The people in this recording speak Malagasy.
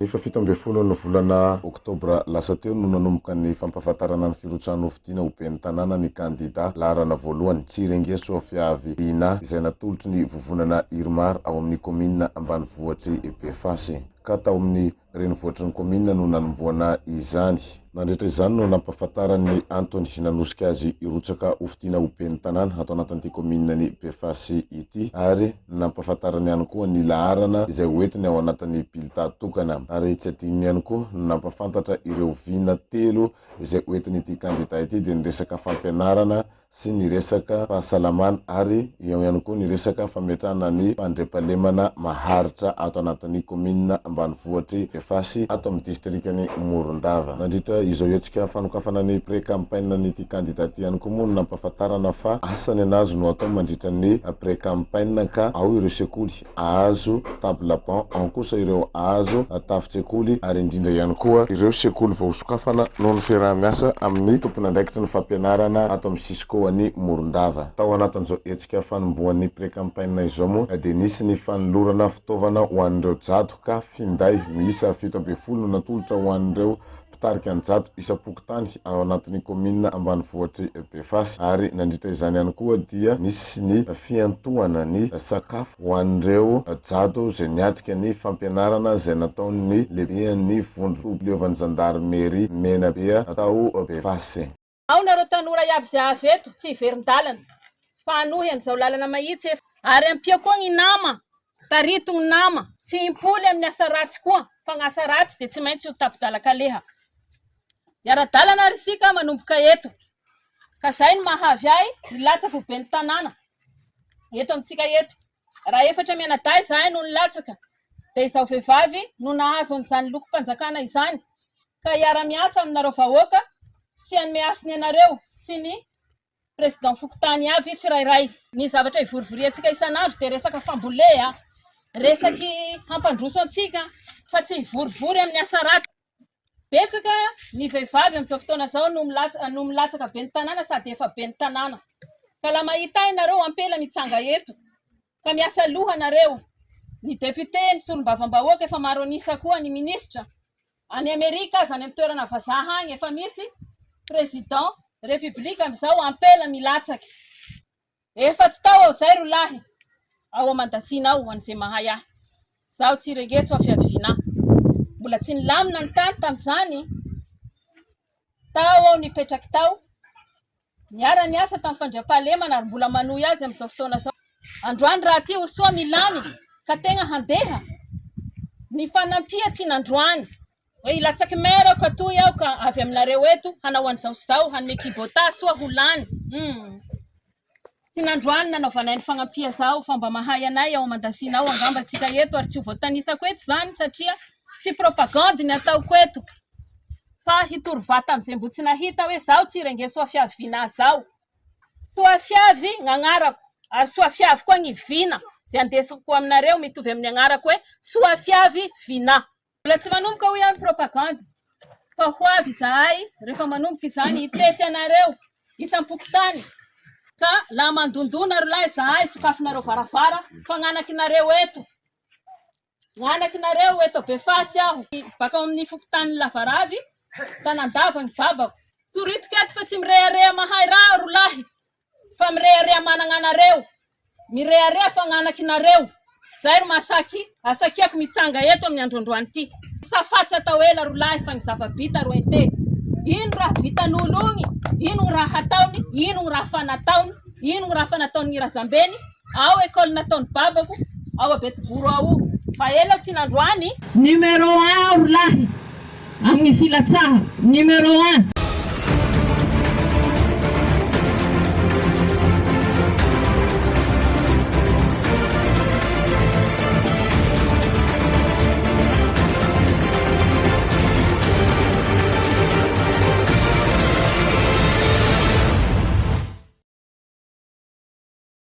Efa 17 ny volana Oktobra lasa teo no nanomboka ny fampahafantarana ny firotsahana fidiana ho ben'ny tanàna ny kandida laharana voalohany Tsirengia Soafiavy Ina izay natolotry ny vovonana Irmar ao amin'ny komina ambanivohitry Befasy ka tao amin'ny renivohitry ny komina no nanomboana izany. Nandritra izany no nampahafantarany Antony nanosika azy irotsaka ho fidiana ho ben'ny tanàna atao anatin'ity komina ny Befasy ity ary nampahafantarany ihany koa ny laharana izay hoentiny ao anatin'ny bilita tokana. Ary tsy adinony ihany koa nampafantatra ireo vina telo izay hoentiny ity kandida ity dia ny resaka fampianarana sy ny resaka fahasalamana ary eo ihany koa ny resaka fametrahana ny fandriampahalemana maharitra ato anatin'ny komina ambanivohitry Befasy ato amin'ny distrikany Morondava. Nandritra izao etsika fanokafana ny pré-campagne n'ity kandida ity ihany koa moa no nampahafantarana fa asany anazy no atao mandritra ny pré-campagne ka ao ireo sekoly azo table banc ao kosa ireo azo tafitsekoly ary indrindra ihany koa ireo sekoly vao sokafana no ny fiaraha-miasa amin'ny tompona andraikitry ny fampianarana ato amin'ny Sisko any Morondava. Tao anatin'izao etsika fanombohan'ny pré-campagne izao moa dia nisy ny fanolorana fitaovana ho an'ireo jado ka finday miisa 17 no natolotra ho an'ireo mpitarika ny jado isa-pokotany ao anatin'ny komina ambanivohitry Befasy ary nandritra izany ihany koa dia nisy ny fiantohana ny sakafo ho an'ireo jado izay niatrika ny fampianarana izay nataon'ny lehiben'ny vondro leovan'ny zandarmeria Menabe atao Befasy. Ao nareo tanora iaby zay avy eto tsy hiverin-dalana fanohy an'izao lalana mahitsy ary ampia koa ny nama tarito ny nama tsy impoly amin'ny asa ratsy koa fa ny asa ratsy dia tsy maintsy ho tapidalakaleha. Iara-dalana ary sika manomboka eto ka zay ny mahavy ahy nilatsaka ho ben'ny tanàna eto amintsika eto. Raha efatra mianadahy zahay no nilatsaka dia izao vehivavy no nahazo an'izany lokom-panjakana izany ka iara-miasa aminareo vahoaka sy anome asiny ianareo sy ny president Fokotany aby tsirairay. Ny zavatra ivorivorintsika isan'andro dia resaka fambolea, resaky hampandroso antsika fa tsy hivorivory amin'ny asa ratsy. Betsaka ny vehivavy amin'izao fotoana izao no milatsaka ben'ny tanàna sady efa ben'ny tanàna. Ka la mahita ianareo ampela mitsanga eto ka miasa loha nareo. Ny député, ny solombavam-bahoaka efa maro anisa koa, ny ministra any Amerika aza any amin'ny toerana vazaha any efa misy président république amin'izao ampela milatsaka. Efa tsy tao ao zay rolahy ao Amandasina ao an'izay mahay ahy. Zaho Tsirengia Soafiavy Ina. Mbola tsy nilamina ny tany tamin'izany. Tao ao nipetraky tao. Niara niasa tamin'ny fandriampahalemana ary mbola manohy azy amin'izao fotoana izao. Androany raha ty ho soa milamy ka tegna handeha. Ny fanampia tsy nandroany. Hoe ilatsaky mera ka toy aho ka avy aminareo eto hanao an'izao hanome kibota soa ho lany. Tsy nandroany nanaovanay ny fanampia zao fa mba mahay anay ao Amandasina ao angamba antsika eto ary tsy ho voatanisako eto zany satria tsy propagande ny ataoko eto fa hitory vata amin'izay mbo tsy nahita hoe zao Tsirengia Soafiavy Ina zao. Soafiavy gn'agnarako ary Soafiavy koa ny vina zay andesiko aminareo mitovy amin'ny agnarako hoe Soafiavy Vina. Mbola tsy manomboka ho ihany propagande fa ho avy zahay rehefa manomboka izany hitety anareo isam-pokotany ka la mandondona rolahy zahay sokafinareo varavara fa gn'anakinareo eto. Gn'anakinareo eto Befasy aho baka amin'ny Fokotany Lavaravy Tanandava ny babako. Soritika eto fa tsy mirearea mahay raha rolahy fa mirearea managnanareo. Mirearea fa gn'anakinareo. Zay ro masaky asakiako mitsanga eto amin'ny androandroany ity. Safatsy atao ela rolahy fa ny zava-bita ro ente. Ino raha vitan'olo igny, ino raha hataony, ino raha fanataony, ino raha fanataony Razambeny, ao ekôly nataony babako, ao Abetiboro ao. Fa ela tsy nandroany. Numéro 1 rolahy amin'ny filatsaha. Numéro 1.